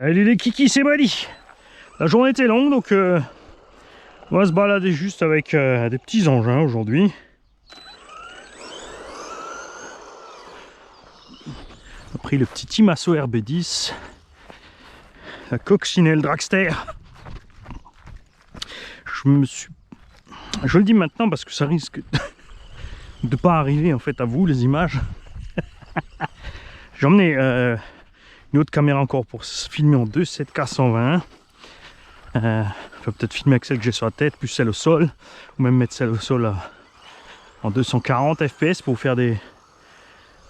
Allez les kikis, c'est Mali. La journée était longue, donc on va se balader juste avec des petits engins aujourd'hui. On a pris le petit Timasso RB10, la Coccinelle Dragster. Je le dis maintenant parce que ça risque de pas arriver en fait à vous les images. J'ai emmené une autre caméra encore pour se filmer en 2.7K 120. Je vais peut-être filmer avec celle que j'ai sur la tête, plus celle au sol, ou même mettre celle au sol en 240 fps pour vous faire des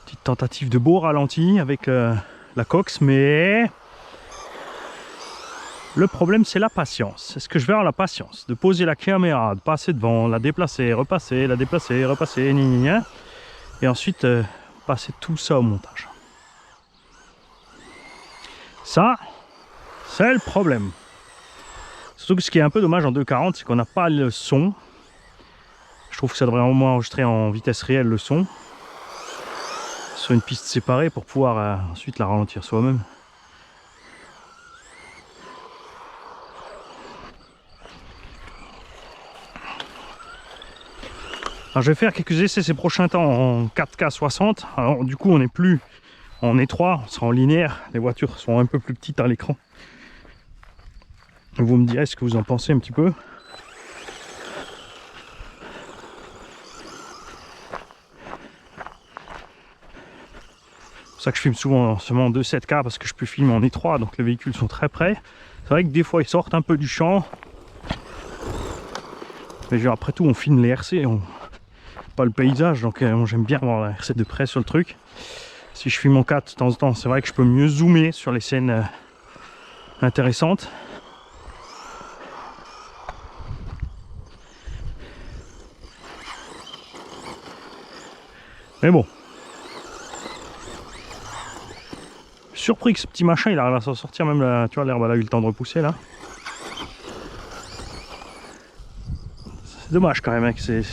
petites tentatives de beau ralenti avec la Cox. Mais le problème, c'est la patience. Est-ce que je vais avoir la patience de poser la caméra, de passer devant, la déplacer, repasser, la déplacer, repasser, et ensuite passer tout ça au montage. Ça, c'est le problème. Surtout que ce qui est un peu dommage en 240, c'est qu'on n'a pas le son. Je trouve que ça devrait au moins enregistrer en vitesse réelle le son sur une piste séparée pour pouvoir ensuite la ralentir soi-même. Alors je vais faire quelques essais ces prochains temps en 4K 60. Alors du coup on n'est plus en étroit, on sera en linéaire. Les voitures sont un peu plus petites à l'écran. Vous me direz ce que vous en pensez un petit peu. C'est pour ça que je filme souvent seulement en 2.7K parce que je peux filmer en étroit, donc les véhicules sont très près. C'est vrai que des fois ils sortent un peu du champ. Mais après tout on filme les RC, pas le paysage, donc j'aime bien avoir la RC de près sur le truc. Si je filme en 4 de temps en temps, c'est vrai que je peux mieux zoomer sur les scènes intéressantes. Mais bon, surpris que ce petit machin il arrive à s'en sortir, même là, tu vois, l'herbe elle a eu le temps de repousser là. C'est dommage quand même avec ces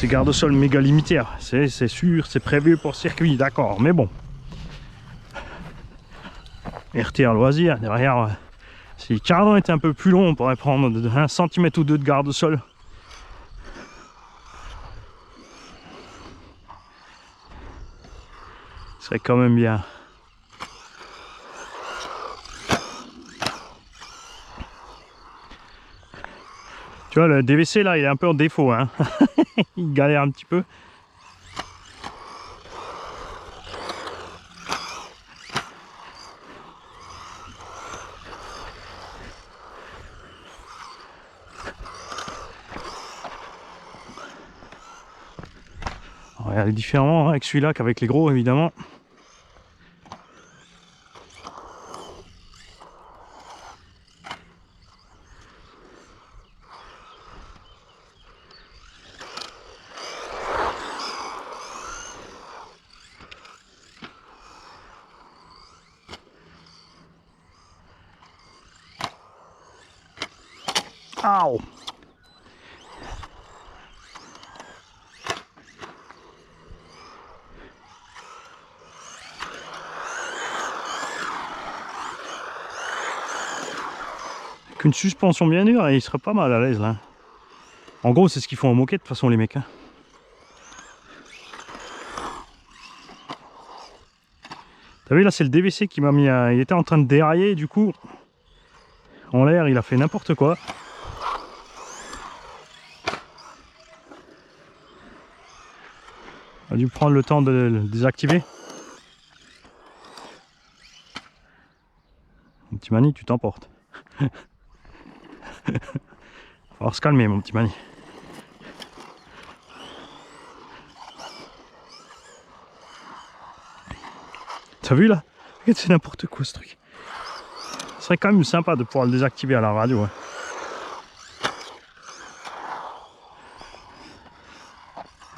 garde-sol méga limités. C'est sûr, c'est prévu pour circuit, d'accord, mais bon. RTR loisir, derrière, si les cardans étaient un peu plus longs, on pourrait prendre 1 cm ou 2 de garde-sol. Ce serait quand même bien. Tu vois, le DVC là, il est un peu en défaut, hein. Il galère un petit peu. Regardez différemment avec celui-là qu'avec les gros, évidemment. Aouh! Avec une suspension bien dure, il serait pas mal à l'aise là. En gros, c'est ce qu'ils font en moquette de toute façon, les mecs. Hein. T'as vu là, c'est le DVC qui m'a mis à... Il était en train de dérailler, du coup, en l'air, il a fait n'importe quoi. On a dû prendre le temps de le désactiver. Mon petit Mani, tu t'emportes. Faut falloir se calmer, mon petit Mani. T'as vu là? C'est n'importe quoi ce truc. Ce serait quand même sympa de pouvoir le désactiver à la radio. Ouais.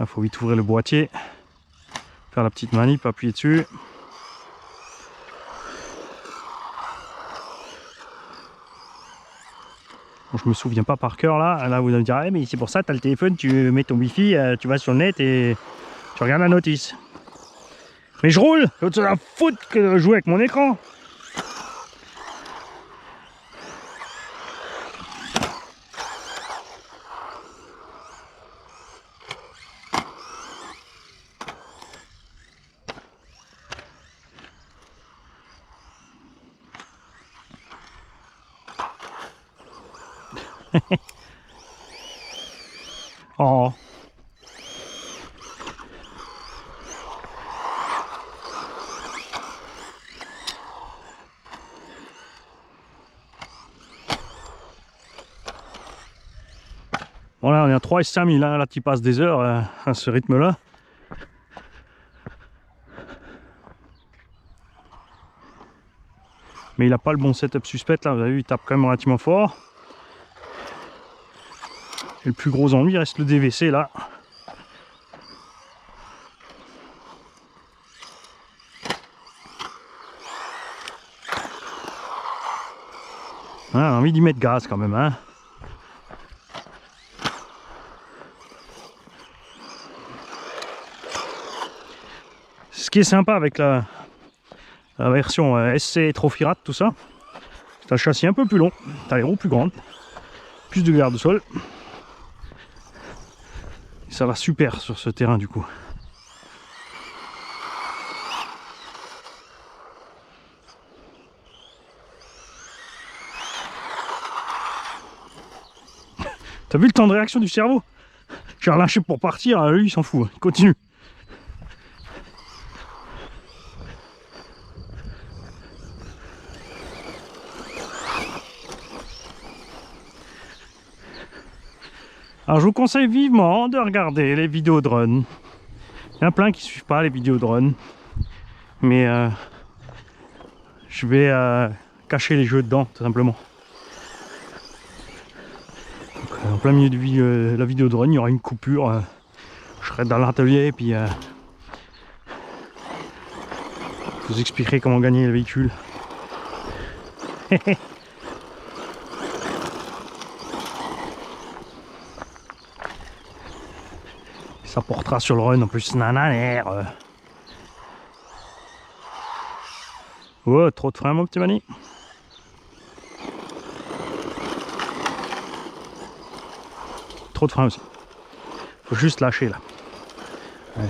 Là, faut vite ouvrir le boîtier. Faire la petite manip, appuyer dessus. Bon, je me souviens pas par cœur là. Là, vous allez me dire, ah, mais c'est pour ça, tu as le téléphone, tu mets ton wifi, tu vas sur le net et tu regardes la notice. Mais je roule, j'ai autre chose à foutre que de jouer avec mon écran. Oh. Voilà, on est à 3 et 5000, hein. Là tu passes des heures à ce rythme-là. Mais il n'a pas le bon setup suspect là, vous avez vu, il tape quand même relativement fort. Et le plus gros ennui reste le DVC là. On a envie d'y mettre gaz quand même, hein. Ce qui est sympa avec la version SC Trophy Rat, tout ça, c'est un châssis un peu plus long, t'as les roues plus grandes, plus de garde-sol. Ça va super sur ce terrain du coup. T'as vu le temps de réaction du cerveau? J'ai relâché pour partir, lui il s'en fout, il continue. Alors je vous conseille vivement de regarder les vidéos de run. Il y en a plein qui ne suivent pas les vidéos de run. Mais je vais cacher les jeux dedans, tout simplement. Donc, en plein milieu de la vidéo de run, il y aura une coupure. Je serai dans l'atelier et puis je vous expliquerai comment gagner le véhicule. Ça portera sur le run en plus. Nananaire. Oh, trop de frein mon petit Mani. Trop de frein aussi. Faut juste lâcher là. Ouais.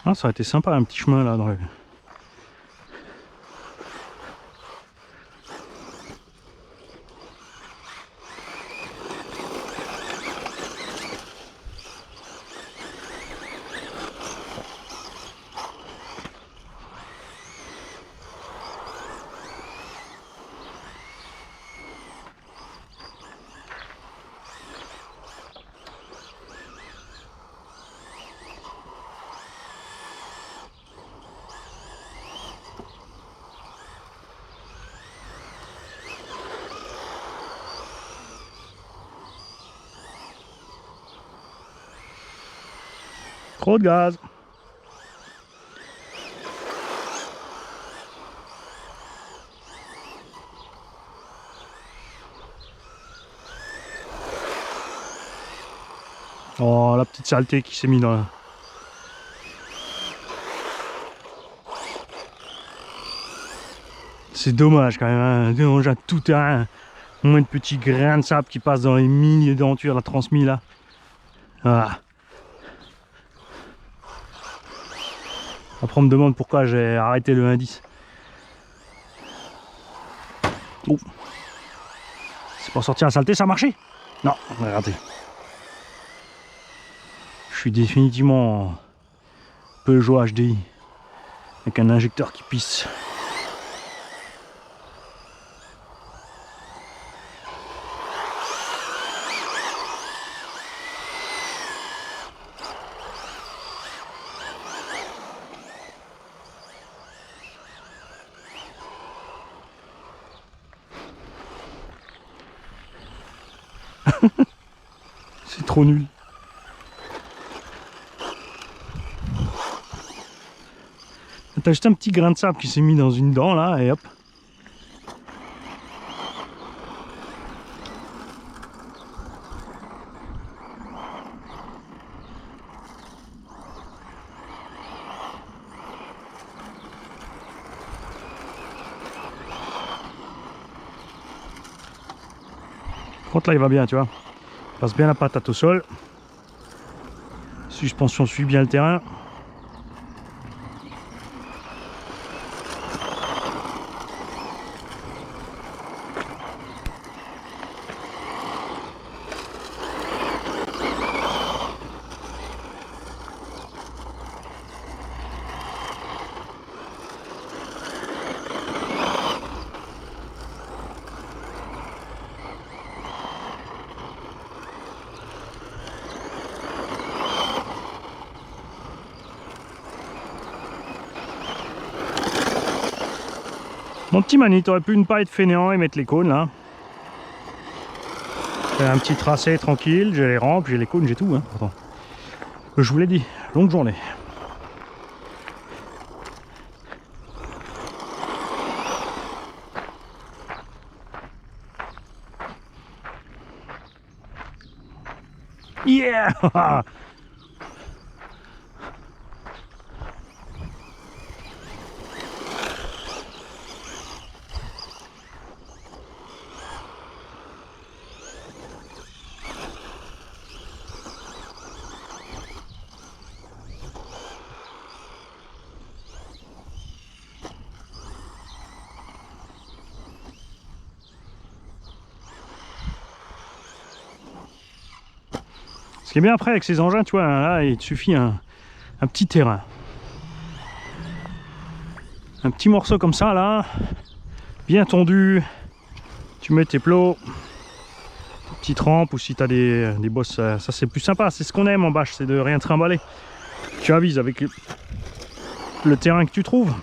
Ah, ça aurait été sympa un petit chemin là dans le... Trop de gaz. Oh, la petite saleté qui s'est mise dans la... C'est dommage quand même, hein. J'ai tout terrain, moins de petits grains de sable qui passent dans les milliers dentures, la transmis là. Voilà. Après on me demande pourquoi j'ai arrêté le 1.10. Oh. C'est pour sortir la saleté, ça a marché? Non, regardez. Je suis définitivement en Peugeot HDI avec un injecteur qui pisse. C'est trop nul. T'as juste un petit grain de sable qui s'est mis dans une dent là et hop. contre là il va bien, tu vois. Il passe bien la patate au sol. Suspension suit bien le terrain. Mon petit Mani, t'aurais pu ne pas être fainéant et mettre les cônes là. J'ai un petit tracé tranquille, j'ai les rampes, j'ai les cônes, j'ai tout. Hein, pourtant. Je vous l'ai dit, longue journée. Yeah. Ce qui est bien après avec ces engins, tu vois, là il te suffit un petit terrain. Un petit morceau comme ça là, bien tondu, tu mets tes plots, tes petites rampes, ou si tu as des bosses, ça c'est plus sympa, c'est ce qu'on aime en bâche, c'est de rien trimballer. Tu avises avec le terrain que tu trouves.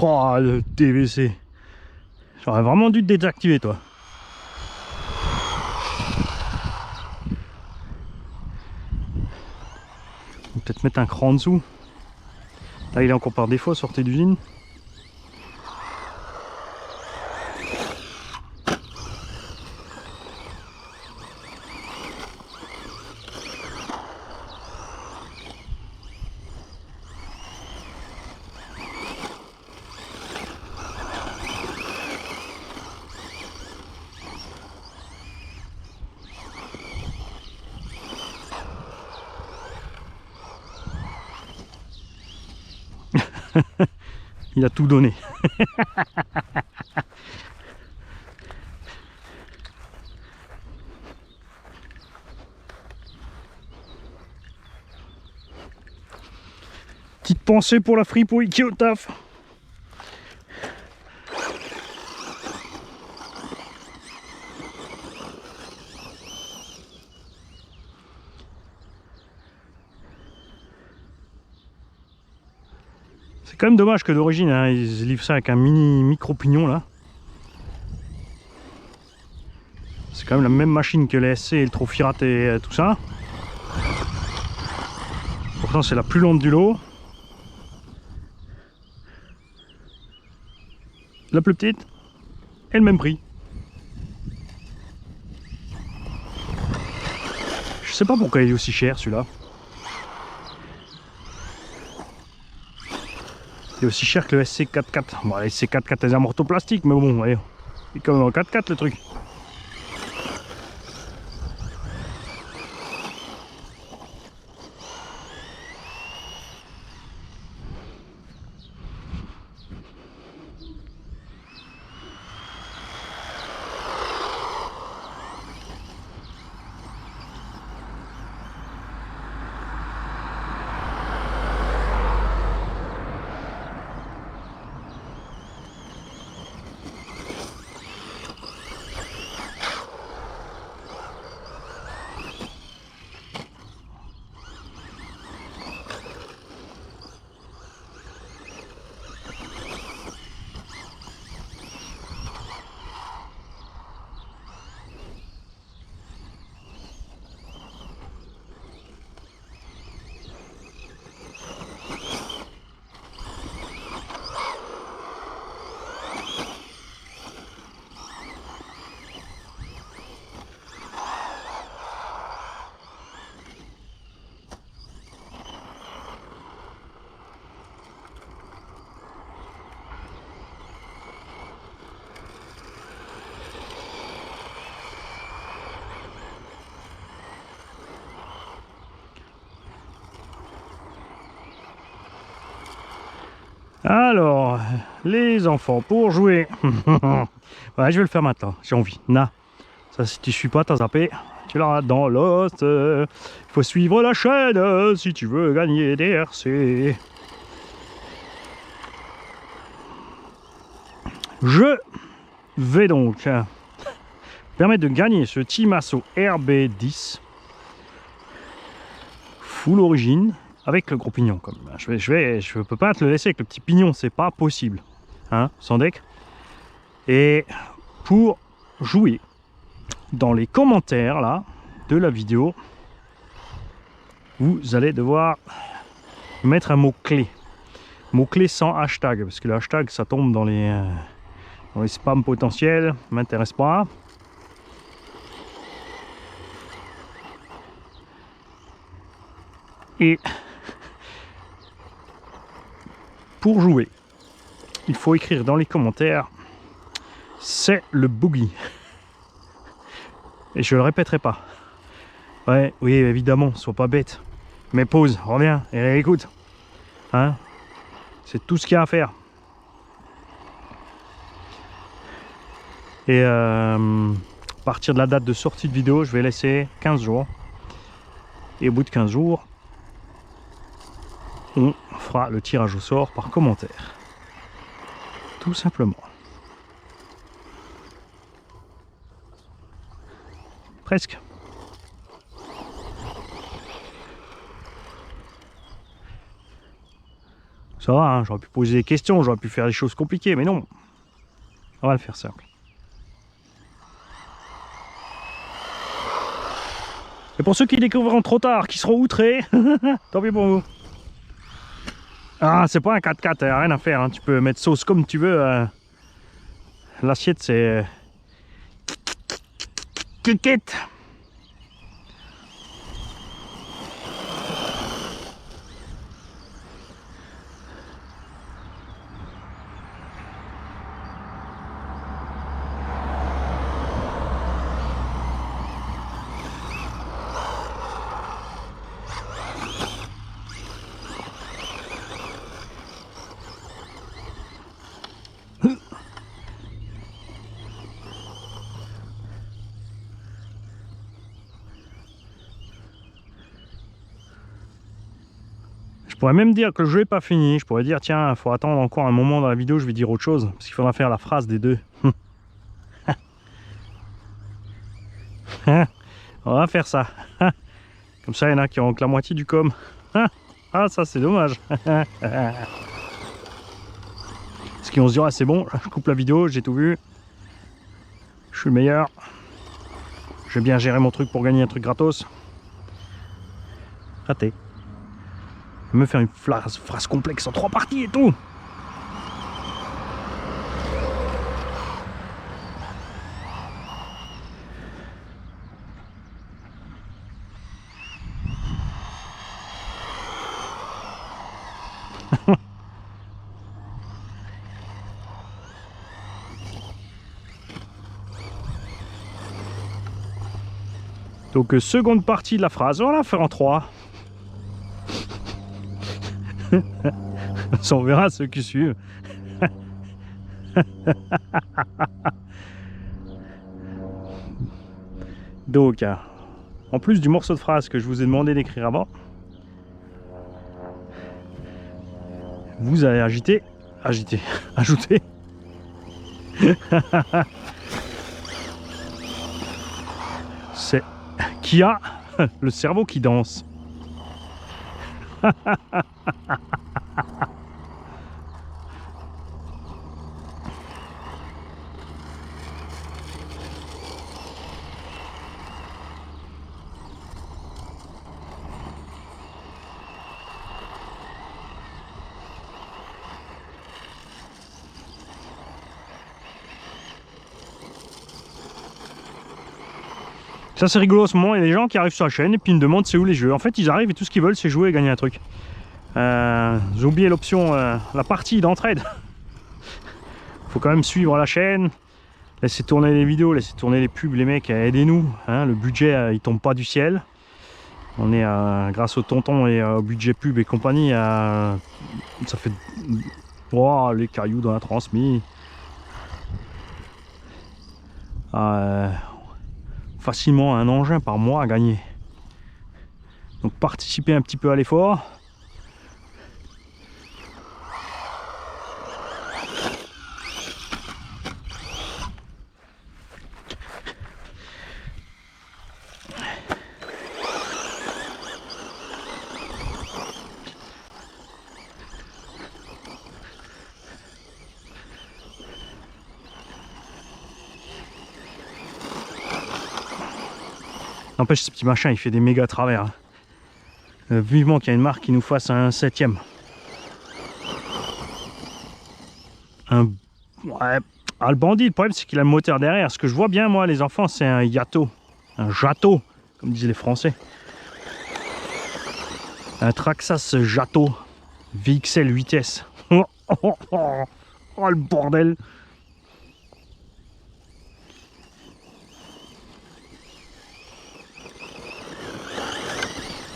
Oh, le TVC. J'aurais vraiment dû te désactiver, toi. Peut-être mettre un cran en dessous. Là, il est encore par défaut sorti d'usine. Il a tout donné. Petite pensée pour la fripouille qui est au taf. C'est quand même dommage que d'origine, hein, ils livrent ça avec un micro pignon là. C'est quand même la même machine que les SC et le Trofirat et tout ça. Pourtant c'est la plus longue du lot. La plus petite et le même prix. Je sais pas pourquoi il est aussi cher celui-là. Il est aussi cher que le SC44. Bon, le SC44 est un morceau plastique, mais bon, allez, c'est comme un 4x4 le truc. Alors, les enfants, pour jouer. Ouais, je vais le faire maintenant, j'ai envie. Na, ça si tu suis pas, t'as zappé. Tu l'auras dans l'os. Il faut suivre la chaîne si tu veux gagner des RC. Je vais donc permettre de gagner ce Timasso RB10 full origine avec le gros pignon. Comme je peux pas te le laisser avec le petit pignon, c'est pas possible, hein, sans deck. Et pour jouer, dans les commentaires là de la vidéo, vous allez devoir mettre un mot-clé. Mot-clé sans hashtag, parce que le hashtag ça tombe dans les spams potentiels, m'intéresse pas. Et pour jouer, il faut écrire dans les commentaires, c'est le boogie. Et je le répéterai pas. Ouais, oui, évidemment, sois pas bête. Mais pause, reviens et écoute. Hein, c'est tout ce qu'il y a à faire. Et à partir de la date de sortie de vidéo, je vais laisser 15 jours. Et au bout de 15 jours, on fera le tirage au sort par commentaire. Tout simplement. Presque. Ça va, hein, j'aurais pu poser des questions, j'aurais pu faire des choses compliquées, mais non. On va le faire simple. Et pour ceux qui découvriront trop tard, qui seront outrés, tant pis pour vous. Ah, c'est pas un 4x4, rien à faire, hein. Tu peux mettre sauce comme tu veux. L'assiette, c'est... Kikit. Je pourrais même dire que le jeu n'est pas fini. Je pourrais dire, tiens, il faut attendre encore un moment dans la vidéo, je vais dire autre chose. Parce qu'il faudra faire la phrase des deux. On va faire ça. Comme ça, il y en a qui auront que la moitié du com. Ah, ça, c'est dommage. Parce qu'ils vont se dire, ah, c'est bon, je coupe la vidéo, j'ai tout vu. Je suis le meilleur. Je vais bien gérer mon truc pour gagner un truc gratos. Raté. Me faire une phrase complexe en 3 parties et tout. Donc seconde partie de la phrase, on va la faire en 3. Ça, on verra ceux qui suivent. Donc, en plus du morceau de phrase que je vous ai demandé d'écrire avant, vous allez ajouter, c'est qui a le cerveau qui danse. Ça c'est rigolo en ce moment, il y a des gens qui arrivent sur la chaîne et puis ils me demandent c'est où les jeux. En fait ils arrivent et tout ce qu'ils veulent c'est jouer et gagner un truc. J'ai oublié l'option, la partie d'entraide. Faut quand même suivre la chaîne, laisser tourner les vidéos, laisser tourner les pubs, les mecs, aidez-nous. Hein, le budget il tombe pas du ciel. On est grâce au tonton et au budget pub et compagnie, ça fait Oh, les cailloux dans la transmise. Facilement un engin par mois à gagner. Donc participer un petit peu à l'effort. N'empêche, ce petit machin, il fait des méga travers. Hein. Vivement qu'il y a une marque qui nous fasse un 7ème. Ouais. Ah, le bandit, le problème, c'est qu'il a le moteur derrière. Ce que je vois bien, moi, les enfants, c'est un Yato. Un Jato, comme disent les Français. Un Traxxas Jato. VXL 8S. Oh, le bordel.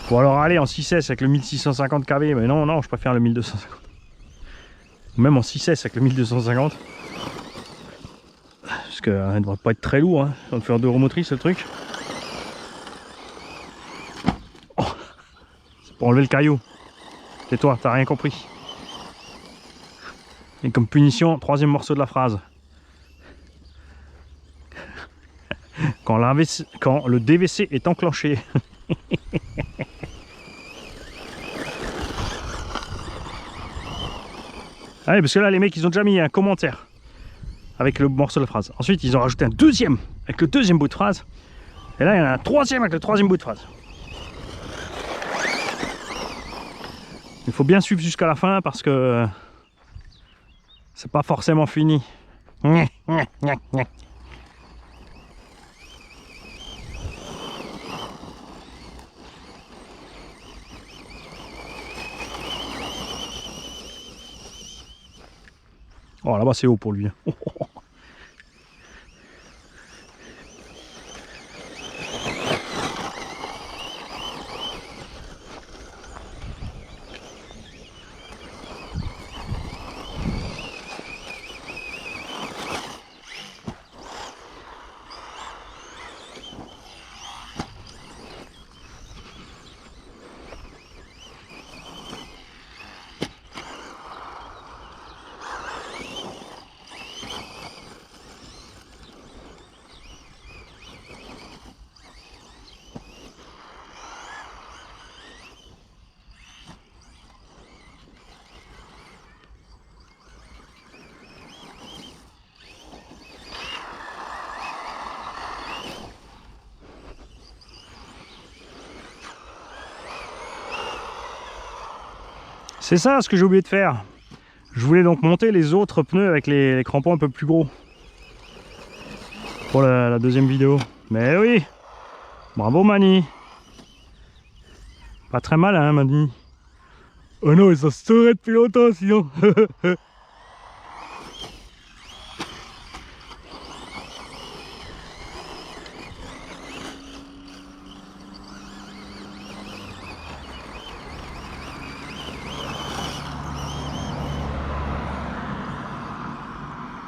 Bon alors allez en 6S avec le 1650 kV, mais non, je préfère le 1250. Ou même en 6S avec le 1250. Parce que ne devrait pas être très lourd, hein. On va faire 2 roues motrices le truc. Oh, c'est pour enlever le caillou. C'est toi, t'as rien compris. Et comme punition, 3e morceau de la phrase. Quand le DVC est enclenché. Allez, parce que là, les mecs, ils ont déjà mis un commentaire avec le morceau de la phrase. Ensuite, ils ont rajouté un 2e avec le 2e bout de phrase. Et là, il y en a un 3e avec le 3e bout de phrase. Il faut bien suivre jusqu'à la fin parce que c'est pas forcément fini. Oh là-bas c'est haut pour lui. C'est ça ce que j'ai oublié de faire. Je voulais donc monter les autres pneus avec les crampons un peu plus gros. Pour la 2e vidéo. Mais oui. Bravo Mani. Pas très mal hein Mani. Oh non, ça se serait depuis longtemps sinon.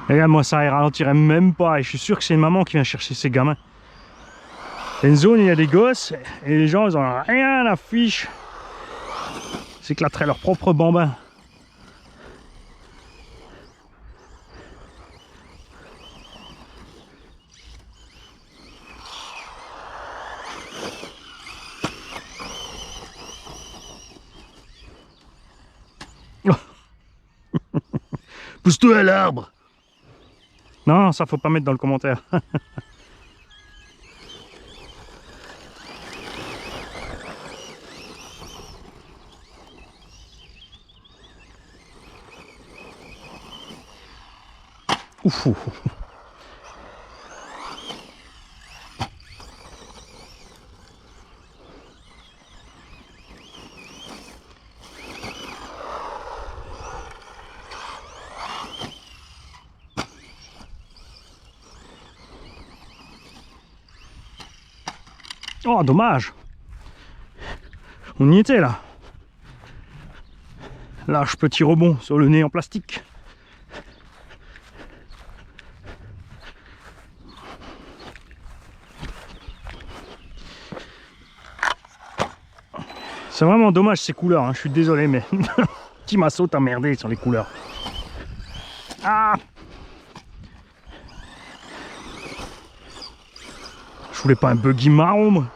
Regarde moi ça, il ralentirait même pas et je suis sûr que c'est une maman qui vient chercher ses gamins. C'est une zone où il y a des gosses et les gens ils ont rien à fiche. S'éclateraient leur propre bambin. Pousse-toi à l'arbre. Non, ça faut pas mettre dans le commentaire. Ouf, ouf. Oh, dommage. On y était là. Lâche petit rebond sur le nez en plastique. C'est vraiment dommage ces couleurs, hein. Je suis désolé, mais Timasso t'a merdé sur les couleurs. Ah, je voulais pas un buggy marron, moi.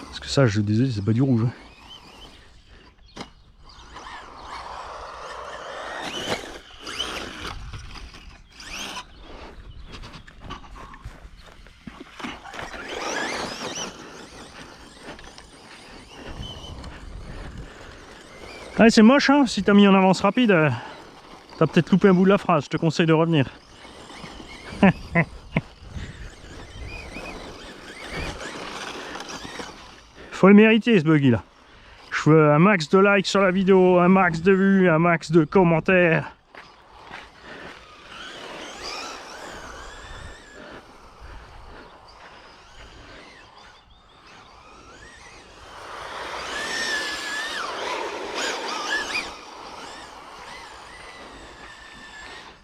Parce que ça, je suis désolé, c'est pas du rouge. Ouais, c'est moche, hein. Si t'as mis en avance rapide, t'as peut-être loupé un bout de la phrase. Je te conseille de revenir. Faut le mériter, ce buggy là. Je veux un max de likes sur la vidéo, un max de vues, un max de commentaires.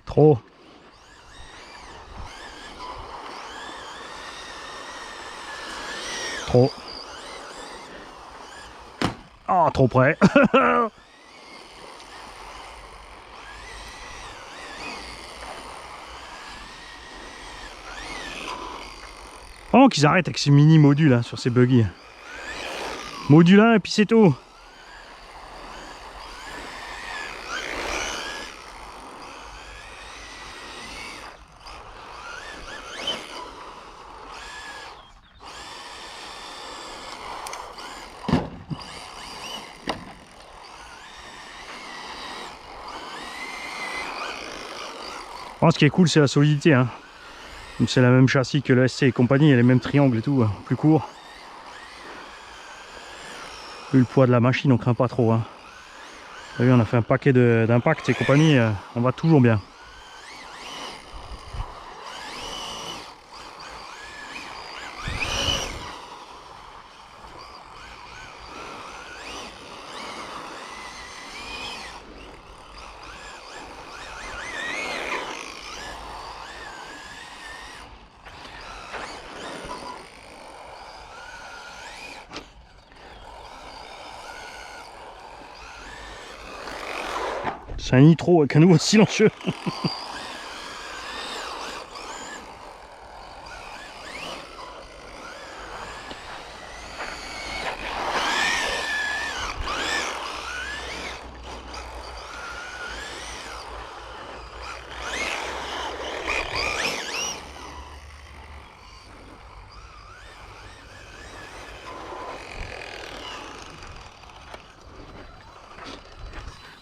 Trop. Trop. Ah, trop près. Oh, qu'ils arrêtent avec ces mini modules hein, sur ces buggy. Module 1 et puis c'est tout. Oh, ce qui est cool, c'est la solidité. Hein. C'est la même châssis que le SC et compagnie, il y a les mêmes triangles et tout, hein, plus court. Vu le poids de la machine, on craint pas trop. Hein. Vous voyez, on a fait un paquet d'impact et compagnie, on va toujours bien. C'est un nitro avec un nouveau silencieux.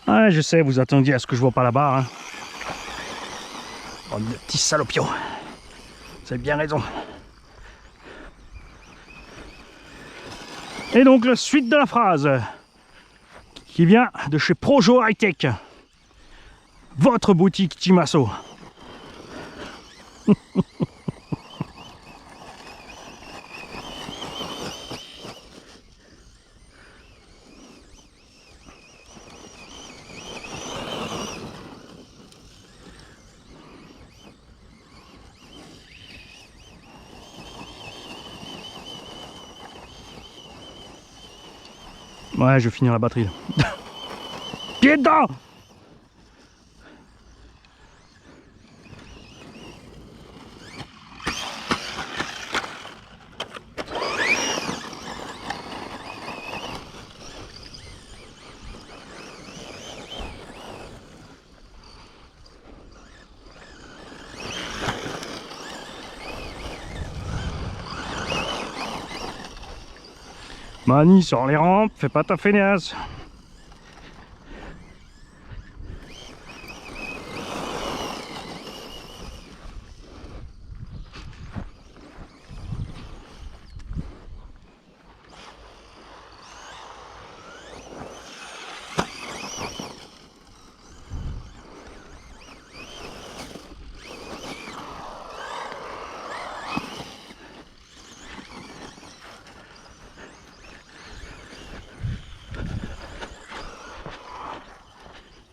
Ouais, je sais, vous attendiez à ce que je vois pas la barre. Hein. Oh, de petits salopios. Vous avez bien raison. Et donc, la suite de la phrase qui vient de chez Projo High Tech. Votre boutique Timasso. Ouais, je vais finir la batterie là. Pied dedans! Mani sur les rampes, fais pas ta feignasse.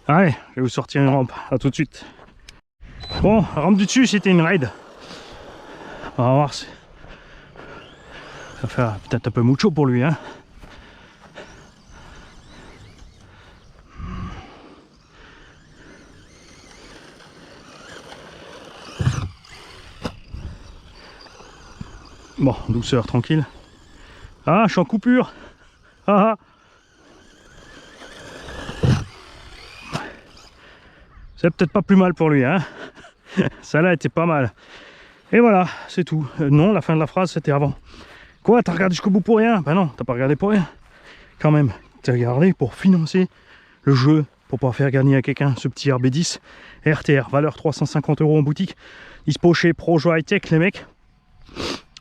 Allez, je vais vous sortir une rampe, à tout de suite. Bon, la rampe du dessus c'était une raid. On va voir si... ça va faire peut-être un peu mucho pour lui, hein. Bon, douceur, tranquille. Ah, je suis en coupure. Ah, ah. C'est peut-être pas plus mal pour lui, hein. Ça là était pas mal. Et voilà, c'est tout. Non, la fin de la phrase c'était avant. Quoi, t'as regardé jusqu'au bout pour rien? Ben non, t'as pas regardé pour rien. Quand même, t'as regardé pour financer le jeu, pour pouvoir faire gagner à quelqu'un ce petit RB10 RTR, valeur 350 € en boutique. Dispo chez Projo High Tech, les mecs.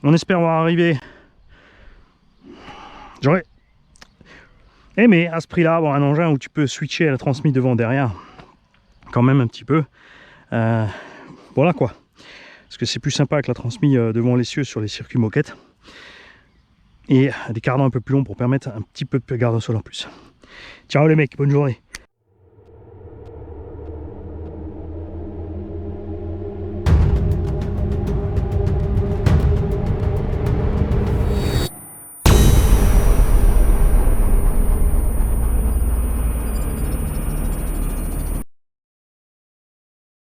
On espère voir arriver. J'aurais aimé à ce prix-là avoir un engin où tu peux switcher à la transmise devant derrière. Quand même un petit peu. Voilà quoi. Parce que c'est plus sympa avec la transmise devant l'essieu sur les circuits moquettes. Et des cardans un peu plus longs pour permettre un petit peu de garde au sol en plus. Ciao les mecs, bonne journée.